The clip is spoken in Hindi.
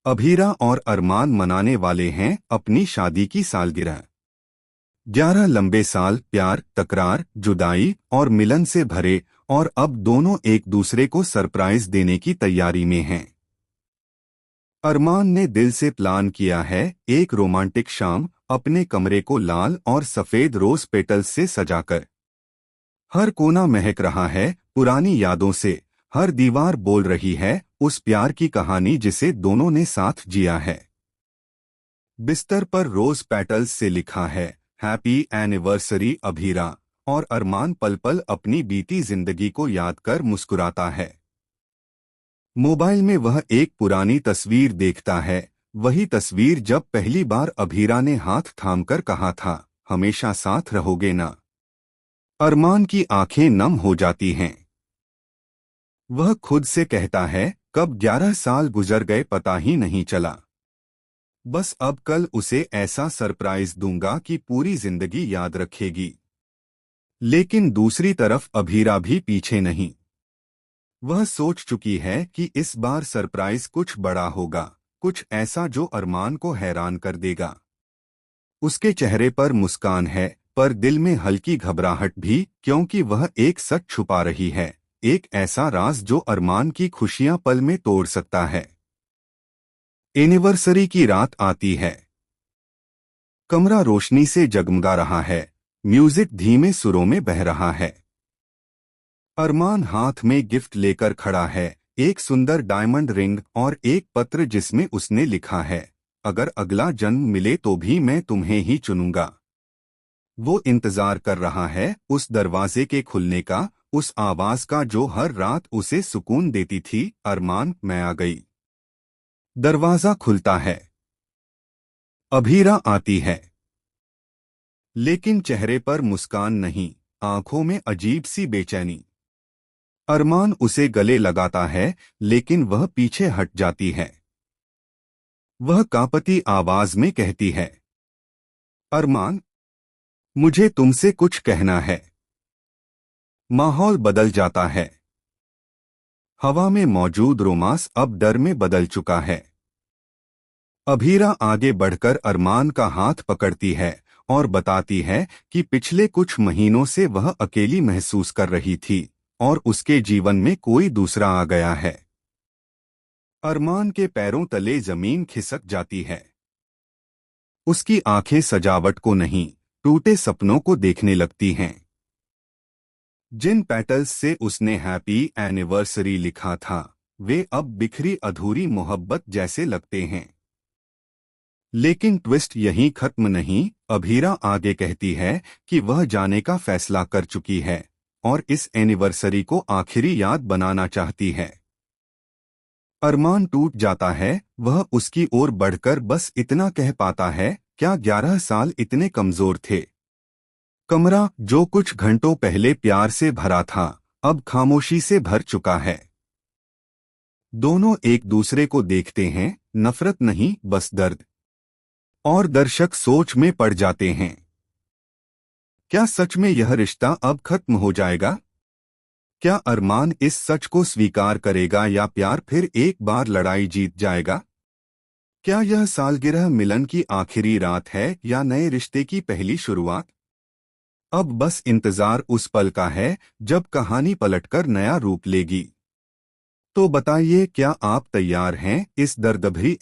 अभीरा और अरमान मनाने वाले हैं अपनी शादी की सालगिरह। 11 लंबे साल प्यार, तकरार, जुदाई और मिलन से भरे, और अब दोनों एक दूसरे को सरप्राइज देने की तैयारी में हैं। अरमान ने दिल से प्लान किया है एक रोमांटिक शाम, अपने कमरे को लाल और सफेद रोज पेटल्स से सजाकर। हर कोना महक रहा है पुरानी यादों से, हर दीवार बोल रही है उस प्यार की कहानी जिसे दोनों ने साथ जिया है। बिस्तर पर रोज पेटल्स से लिखा है हैप्पी एनिवर्सरी अभीरा, और अरमान पल पल अपनी बीती जिंदगी को याद कर मुस्कुराता है। मोबाइल में वह एक पुरानी तस्वीर देखता है, वही तस्वीर जब पहली बार अभीरा ने हाथ थामकर कहा था हमेशा साथ रहोगे ना। अरमान की आंखें नम हो जाती हैं। वह खुद से कहता है कब 11 साल गुजर गए पता ही नहीं चला। बस अब कल उसे ऐसा सरप्राइज दूंगा कि पूरी जिंदगी याद रखेगी। लेकिन दूसरी तरफ अभीरा भी पीछे नहीं। वह सोच चुकी है कि इस बार सरप्राइज कुछ बड़ा होगा, कुछ ऐसा जो अरमान को हैरान कर देगा। उसके चेहरे पर मुस्कान है, पर दिल में हल्की घबराहट भी, क्योंकि वह एक सच छुपा रही है, एक ऐसा राज जो अरमान की खुशियां पल में तोड़ सकता है। एनिवर्सरी की रात आती है। कमरा रोशनी से जगमगा रहा है, म्यूजिक धीमे सुरों में बह रहा है। अरमान हाथ में गिफ्ट लेकर खड़ा है, एक सुंदर डायमंड रिंग और एक पत्र जिसमें उसने लिखा है अगर अगला जन्म मिले तो भी मैं तुम्हें ही चुनूंगा। वो इंतजार कर रहा है उस दरवाजे के खुलने का, उस आवाज का जो हर रात उसे सुकून देती थी, अरमान मैं आ गई। दरवाजा खुलता है। अभीरा आती है, लेकिन चेहरे पर मुस्कान नहीं, आंखों में अजीब सी बेचैनी। अरमान उसे गले लगाता है, लेकिन वह पीछे हट जाती है। वह कांपती आवाज में कहती है अरमान, मुझे तुमसे कुछ कहना है। माहौल बदल जाता है। हवा में मौजूद रोमांस अब डर में बदल चुका है। अभीरा आगे बढ़कर अरमान का हाथ पकड़ती है और बताती है कि पिछले कुछ महीनों से वह अकेली महसूस कर रही थी और उसके जीवन में कोई दूसरा आ गया है। अरमान के पैरों तले जमीन खिसक जाती है। उसकी आंखें सजावट को नहीं, टूटे सपनों को देखने लगती हैं। जिन पेटल्स से उसने हैप्पी एनिवर्सरी लिखा था, वे अब बिखरी अधूरी मोहब्बत जैसे लगते हैं। लेकिन ट्विस्ट यहीं खत्म नहीं। अभीरा आगे कहती है कि वह जाने का फैसला कर चुकी है और इस एनिवर्सरी को आखिरी याद बनाना चाहती है। अरमान टूट जाता है। वह उसकी ओर बढ़कर बस इतना कह पाता है क्या 11 साल इतने कमजोर थे। कमरा जो कुछ घंटों पहले प्यार से भरा था, अब खामोशी से भर चुका है। दोनों एक दूसरे को देखते हैं, नफरत नहीं बस दर्द। और दर्शक सोच में पड़ जाते हैं। क्या सच में यह रिश्ता अब खत्म हो जाएगा? क्या अरमान इस सच को स्वीकार करेगा या प्यार फिर एक बार लड़ाई जीत जाएगा? क्या यह सालगिरह मिलन की आखिरी रात है या नए रिश्ते की पहली शुरुआत? अब बस इंतजार उस पल का है जब कहानी पलटकर नया रूप लेगी। तो बताइए, क्या आप तैयार हैं इस दर्द भरी